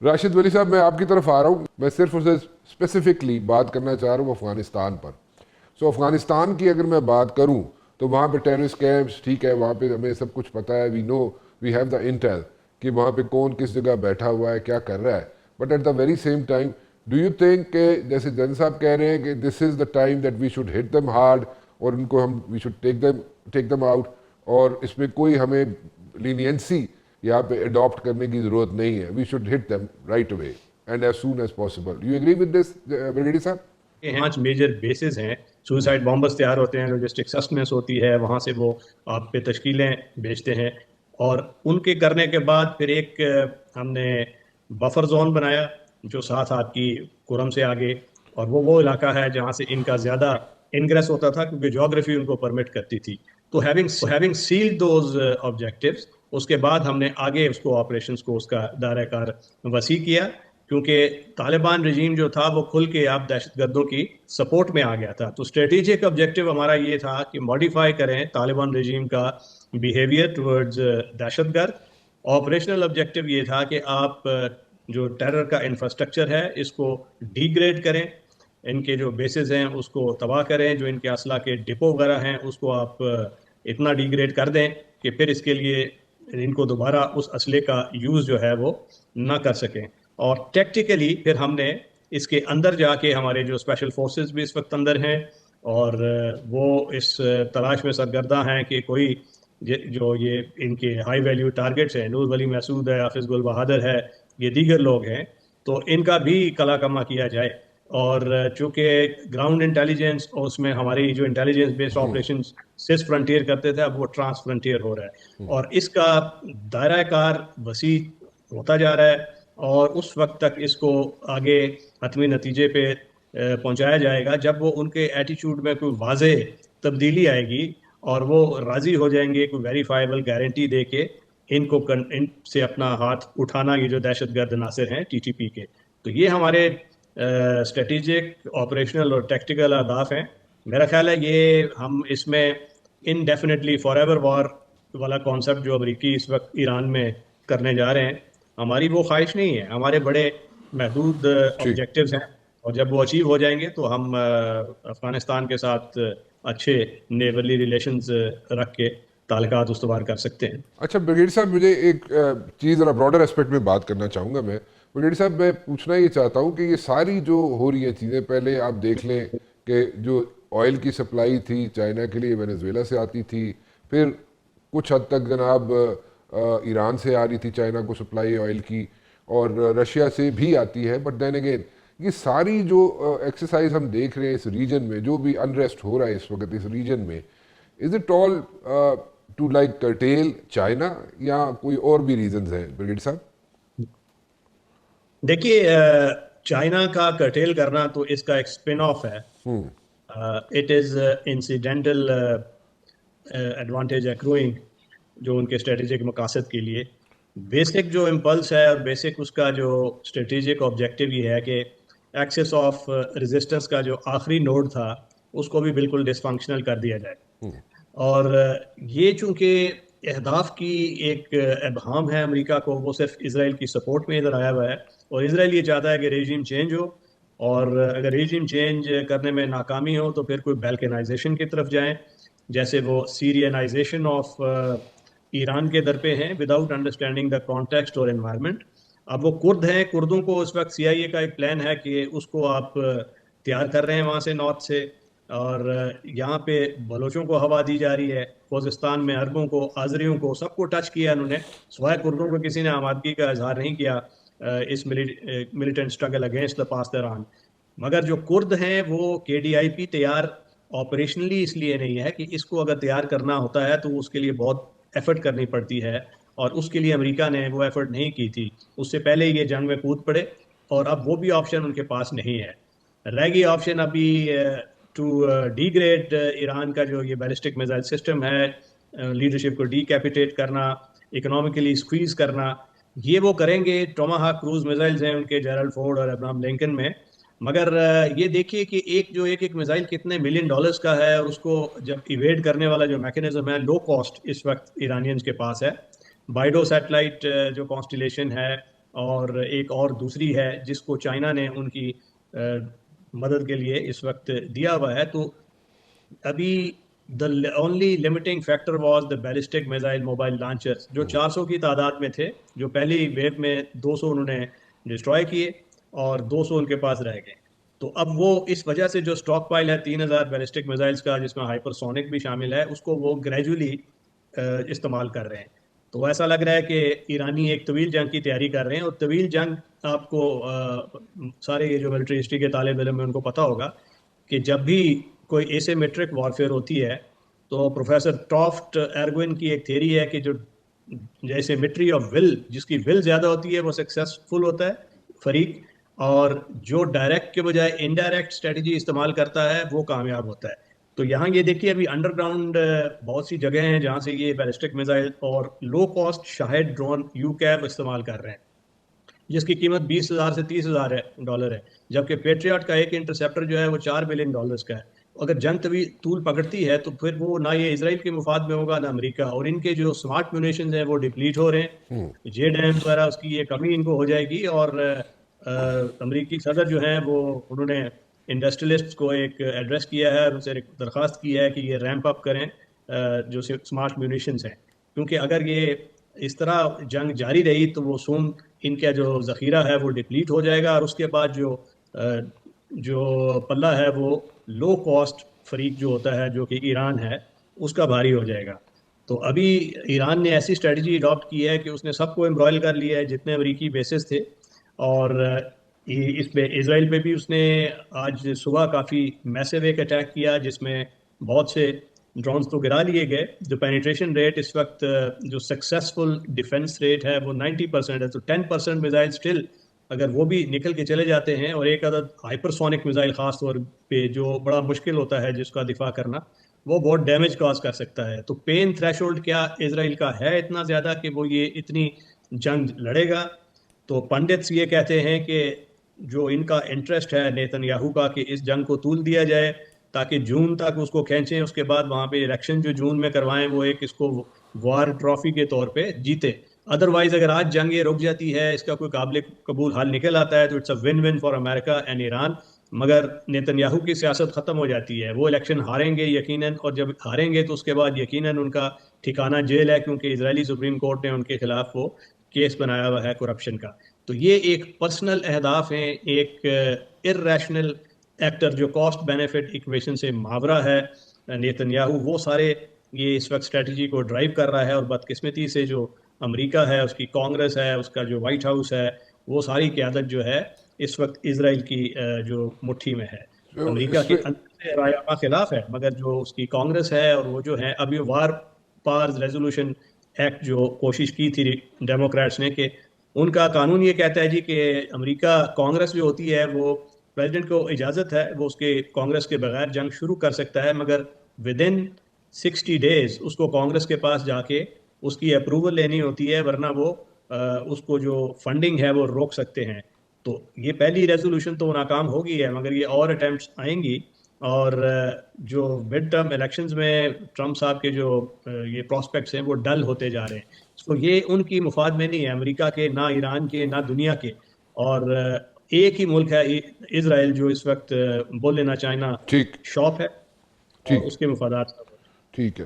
راشد ولی صاحب، میں آپ کی طرف آ رہا ہوں. میں صرف اسے اسپیسیفکلی بات کرنا چاہ رہا ہوں افغانستان پر. سو افغانستان کی اگر میں بات کروں تو وہاں پہ ٹیررسٹ کیمپس ٹھیک ہے، وہاں پہ ہمیں سب کچھ پتہ ہے، وی نو وی ہیو دا انٹیل کہ وہاں پہ کون کس جگہ بیٹھا ہوا ہے، کیا کر رہا ہے. But at the very same time do you think کہ جیسے جن صاحب کہہ رہے ہیں کہ this is the time that we should hit them hard, اور ان کو ہم we should take them out, اور اس میں کوئی ہمیں لینینسی یہاں پہ اڈاپٹ کرنے کی ضرورت نہیں ہے. We should hit them right away and as soon as possible. You agree with this Brady صاحب؟ 5 میجر بیسز ہیں، سوسائڈ بامبرز تیار ہوتے ہیں، لوجسٹک سسٹنس ہوتی ہے، وہاں سے وہ آپ پہ تشکیلیں بھیجتے ہیں، اور ان کے کرنے کے بعد پھر ایک ہم نے بفر زون بنایا جو 7 کی کرم سے آگے، اور وہ علاقہ ہے جہاں سے ان کا زیادہ انگریس ہوتا تھا کیونکہ جغرافی ان کو پرمٹ کرتی تھی. تو ہیونگ سیلڈ دوز آبجیکٹیوز، اس کے بعد ہم نے آگے اس کو آپریشنز کو اس کا دائرہ کار وسیع کیا، کیونکہ طالبان رجیم جو تھا وہ کھل کے آپ دہشت گردوں کی سپورٹ میں آ گیا تھا. تو اسٹریٹجک آبجیکٹیو ہمارا یہ تھا کہ ماڈیفائی کریں طالبان رجیم کا بیہیویئر ٹورڈز دہشت گرد. آپریشنل آبجیکٹیو یہ تھا کہ آپ جو ٹیرر کا انفراسٹرکچر ہے اس کو ڈی گریڈ کریں، ان کے جو بیسز ہیں اس کو تباہ کریں، جو ان کے اسلحہ کے ڈپو وغیرہ ہیں اس کو آپ اتنا ڈی گریڈ کر دیں کہ پھر اس کے لیے ان کو دوبارہ اس اسلحے کا یوز جو ہے وہ نہ کر سکیں. اور ٹیکٹیکلی پھر ہم نے اس کے اندر جا کے، ہمارے جو اسپیشل فورسز بھی اس وقت اندر ہیں اور وہ اس تلاش میں سرگرداں ہیں کہ کوئی جو یہ ان کے ہائی ویلیو ٹارگٹس ہیں، نور ولی محسود ہے، حافظ گل بہادر ہے، یہ دیگر لوگ ہیں، تو ان کا بھی کلا کما کیا جائے. اور چونکہ گراؤنڈ انٹیلیجنس اور اس میں ہماری جو انٹیلیجنس بیسڈ آپریشنز سس فرنٹیئر کرتے تھے، اب وہ ٹرانس فرنٹیئر ہو رہا ہے، اور اس کا دائرہ کار وسیع ہوتا جا رہا ہے، اور اس وقت تک اس کو آگے حتمی نتیجے پہ پہنچایا جائے گا جب وہ ان کے ایٹیچیوڈ میں کوئی واضح تبدیلی آئے گی اور وہ راضی ہو جائیں گے کوئی ویریفائیبل گارنٹی دے کے ان سے اپنا ہاتھ اٹھانا، یہ جو دہشت گرد عناصر ہیں ٹی ٹی پی کے. تو یہ ہمارے اسٹریٹجک، آپریشنل اور ٹیکٹیکل اہداف ہیں. میرا خیال ہے یہ ہم اس میں انڈیفینیٹلی فار ایور وار والا کانسیپٹ جو امریکی اس وقت ایران میں کرنے جا رہے ہیں، ہماری وہ خواہش نہیں ہے. ہمارے بڑے محدود آبجیکٹیوز ہیں، اور جب وہ اچیو ہو جائیں گے تو ہم افغانستان کے ساتھ اچھے نیبرلی ریلیشنز رکھ کے تعلقات استوار کر سکتے ہیں. اچھا بریگیڈ صاحب، مجھے ایک چیز ذرا براڈر اسپیکٹ میں بات کرنا چاہوں گا. میں بریگیڈ صاحب میں پوچھنا یہ چاہتا ہوں کہ یہ ساری جو ہو رہی ہیں چیزیں، پہلے آپ دیکھ لیں کہ جو آئل کی سپلائی تھی چائنا کے لیے وینزویلا سے آتی تھی، پھر کچھ حد تک جناب ایران سے آ رہی تھی چائنا کو سپلائی آئل کی، اور رشیا سے بھی آتی ہے. بٹ دین اگین یہ ساری جو ایکسرسائز ہم دیکھ رہے ہیں اس ریجن میں، جو بھی انریسٹ ہو رہا ہے اس وقت اس ریجن میں، is it all to like cartel China یا کوئی اور بھی ریزنز ہیں بریگیڈ صاحب؟ دیکھیے، چائنا کا کرٹیل کرنا تو اس کا ایک اسپن آف ہے. اٹ از انسیڈنٹل ایڈوانٹیج ایکروئنگ جو ان کے اسٹریٹجک مقاصد کے لیے. بیسک جو امپلس ہے اور بیسک اس کا جو اسٹریٹجک آبجیکٹیو یہ ہے کہ ایکسس آف ریزسٹنس کا جو آخری نوڈ تھا اس کو بھی بالکل ڈس فنکشنل کر دیا جائے. اور یہ چونکہ اہداف کی ایک ابہام ہے امریکہ کو، وہ صرف اسرائیل کی سپورٹ میں ادھر آیا ہوا ہے، اور اسرائیل یہ چاہتا ہے کہ ریجیم چینج ہو، اور اگر ریجیم چینج کرنے میں ناکامی ہو تو پھر کوئی بیلکنائزیشن کی طرف جائیں، جیسے وہ سیرینائزیشن آف ایران کے در پہ ہیں وداؤٹ انڈرسٹینڈنگ دا کانٹیکسٹ اور انوائرمنٹ. اب وہ کرد ہیں، کردوں کو اس وقت سی آئی اے کا ایک پلان ہے کہ اس کو آپ تیار کر رہے ہیں وہاں سے نارتھ سے، اور یہاں پہ بلوچوں کو ہوا دی جا رہی ہے، خوزستان میں عربوں کو، آذریوں کو، سب کو ٹچ کیا انہوں نے، سوائے کردوں کو کسی نے آمادگی کا اظہار نہیں کیا اس ملیٹنٹ اسٹرگل اگینسٹ دا پاسداران. مگر جو کرد ہیں وہ کے ڈی آئی پی تیار آپریشنلی اس لیے نہیں ہے کہ اس کو اگر تیار کرنا ہوتا ہے تو اس کے لیے بہت ایفرٹ کرنی پڑتی ہے، اور اس کے لیے امریکہ نے وہ ایفرٹ نہیں کی تھی. اس سے پہلے یہ جنگ میں کود پڑے، اور اب وہ بھی آپشن ان کے پاس نہیں ہے. رہ گئی آپشن ابھی ٹو ڈی گریڈ ایران کا جو یہ بیلسٹک میزائل سسٹم ہے، لیڈرشپ کو ڈی کیپیٹیٹ کرنا، اکنامکلی سکویز کرنا. یہ وہ کریں گے. ٹوماہاک کروز میزائلز ہیں ان کے جیرلڈ فورڈ اور ابراہم لنکن میں، مگر یہ دیکھیے کہ ایک میزائل کتنے $1 ملین کا ہے، اور اس کو جب ایویڈ کرنے والا جو میکینزم ہے لو کاسٹ اس وقت ایرانینز کے پاس ہے. بائیڈو سیٹلائٹ جو کانسٹیلیشن ہے اور ایک اور دوسری ہے جس کو چائنا نے ان کی مدد کے لیے اس وقت دیا ہوا ہے. تو ابھی the only limiting factor was the ballistic missile mobile launchers جو 400 کی تعداد میں تھے, جو پہلی ویو میں 200 انہوں نے ڈسٹروائے کیے اور 200 ان کے پاس رہ گئے. تو اب وہ اس وجہ سے جو سٹاک پائل ہے 3000 بیلسٹک میزائلز کا, جس میں ہائپر سونک بھی شامل ہے, اس کو وہ گریجولی استعمال کر رہے ہیں. تو ایسا لگ رہا ہے کہ ایرانی ایک طویل جنگ کی تیاری کر رہے ہیں. اور طویل جنگ آپ کو سارے یہ جو ملٹری ہسٹری کے طالب علم ہیں ان کو پتہ ہوگا کہ جب بھی کوئی ایسے میٹرک وارفیئر ہوتی ہے تو پروفیسر ٹافٹ ایرگوین کی ایک تھیری ہے کہ جو جیسے میٹری آف ول, جس کی ول زیادہ ہوتی ہے وہ سکسیسفل ہوتا ہے فریق, اور جو ڈائریکٹ کے بجائے انڈائریکٹ اسٹریٹجی استعمال کرتا ہے وہ کامیاب ہوتا ہے. تو یہاں یہ دیکھیے ابھی انڈر گراؤنڈ بہت سی جگہ ہیں جہاں سے یہ بیلسٹک میزائل اور لو کاسٹ شاہد ڈرون UCAV استعمال کر رہے ہیں, جس کی قیمت $20,000 سے $30,000 ہے, جبکہ پیٹریاٹ کا ایک انٹرسیپٹر جو ہے وہ $4 بلین کا ہے. اگر جنگ طول پکڑتی ہے تو پھر وہ نہ یہ اسرائیل کے مفاد میں ہوگا نہ امریکہ, اور ان کے جو سمارٹ میونیشنز ہیں وہ ڈپلیٹ ہو رہے ہیں. جے ڈیم وغیرہ اس کی یہ کمی ان کو ہو جائے گی. اور امریکی صدر جو ہیں وہ انہوں نے انڈسٹریلسٹ کو ایک ایڈریس کیا ہے اور ان سے درخواست کی ہے کہ یہ ریمپ اپ کریں جو سمارٹ میونیشنز ہیں, کیونکہ اگر یہ اس طرح جنگ جاری رہی تو وہ سون ان کا جو ذخیرہ ہے وہ ڈپلیٹ ہو جائے گا, اور اس کے بعد جو پلہ ہے وہ لو کاسٹ فریق جو ہوتا ہے جو کہ ایران ہے اس کا بھاری ہو جائے گا. تو ابھی ایران نے ایسی اسٹریٹجی اڈاپٹ کی ہے کہ اس نے سب کو امبرائل کر لیا ہے جتنے امریکی بیسز تھے, اور اس پہ اسرائیل پہ بھی اس نے آج صبح کافی میسو ایک اٹیک کیا جس میں بہت سے ڈرونز تو گرا لیے گئے. جو پینیٹریشن ریٹ اس وقت جو سکسیسفل ڈیفنس ریٹ ہے وہ 90% ہے. تو 10% میزائل اسٹل اگر وہ بھی نکل کے چلے جاتے ہیں, اور ایک عدد ہائپر سونک میزائل خاص طور پہ جو بڑا مشکل ہوتا ہے جس کا دفاع کرنا, وہ بہت ڈیمیج کاز کر سکتا ہے. تو پین تھریش ہولڈ کیا اسرائیل کا ہے اتنا زیادہ کہ وہ یہ اتنی جنگ لڑے گا. تو پنڈتس یہ کہتے ہیں کہ جو ان کا انٹرسٹ ہے نیتن یاہو کا کہ اس جنگ کو طول دیا جائے تاکہ جون تک اس کو کھینچیں, اس کے بعد وہاں پہ الیکشن جو جون میں کروائیں وہ ایک اس کو وار ٹرافی کے طور پہ جیتے. ادروائز اگر آج جنگ یہ رک جاتی ہے, اس کا کوئی قابل قبول حل نکل آتا ہے تو it's a one one for America and Iran. مگر نیتن یاہو کی سیاست ختم ہو جاتی ہے, وہ الیکشن ہاریں گے یقیناً, اور جب ہاریں گے تو اس کے بعد یقیناً ان کا ٹھکانہ جیل ہے, کیونکہ اسرائیلی سپریم کورٹ نے ان کے خلاف وہ کیس بنایا ہوا ہے کرپشن کا. تو یہ ایک پرسنل اہداف ہیں, ایک ارریشنل ایکٹر جو کاسٹ بینیفٹ ایکویشن سے ماورا ہے نیتن یاہو, وہ سارے یہ اس وقت اسٹریٹجی کو ڈرائیو کر رہا ہے. اور بدقسمتی سے جو امریکہ ہے, اس کی کانگریس ہے, اس کا جو وائٹ ہاؤس ہے, وہ ساری قیادت جو ہے اس وقت اسرائیل کی جو مٹھی میں ہے. امریکہ کے اندر سے رائے عامہ خلاف ہے, مگر جو اس کی کانگریس ہے اور وہ جو ہے ابھی وار پارز ریزولوشن ایکٹ جو کوشش کی تھی ڈیموکریٹس نے, کہ ان کا قانون یہ کہتا ہے جی کہ امریکہ کانگریس جو ہوتی ہے وہ پریزیڈنٹ کو اجازت ہے وہ اس کے کانگریس کے بغیر جنگ شروع کر سکتا ہے, مگر ود ان 60 days اس کو کانگریس کے پاس جا کے اس کی اپروول لینی ہوتی ہے, ورنہ وہ اس کو جو فنڈنگ ہے وہ روک سکتے ہیں. تو یہ پہلی ریزولوشن تو ناکام ہو گئی ہے, مگر یہ اور اٹیمپٹس آئیں گی, اور جو مڈ ٹرم الیکشنز میں ٹرمپ صاحب کے جو یہ پراسپیکٹس ہیں وہ ڈل ہوتے جا رہے ہیں. تو یہ ان کی مفاد میں نہیں ہے, امریکہ کے, نہ ایران کے, نہ دنیا کے. اور ایک ہی ملک ہے اسرائیل جو اس وقت بول لینا چائنا ٹھیک شاپ ہے, اور ٹھیک اس کے مفادات. ٹھیک ہے.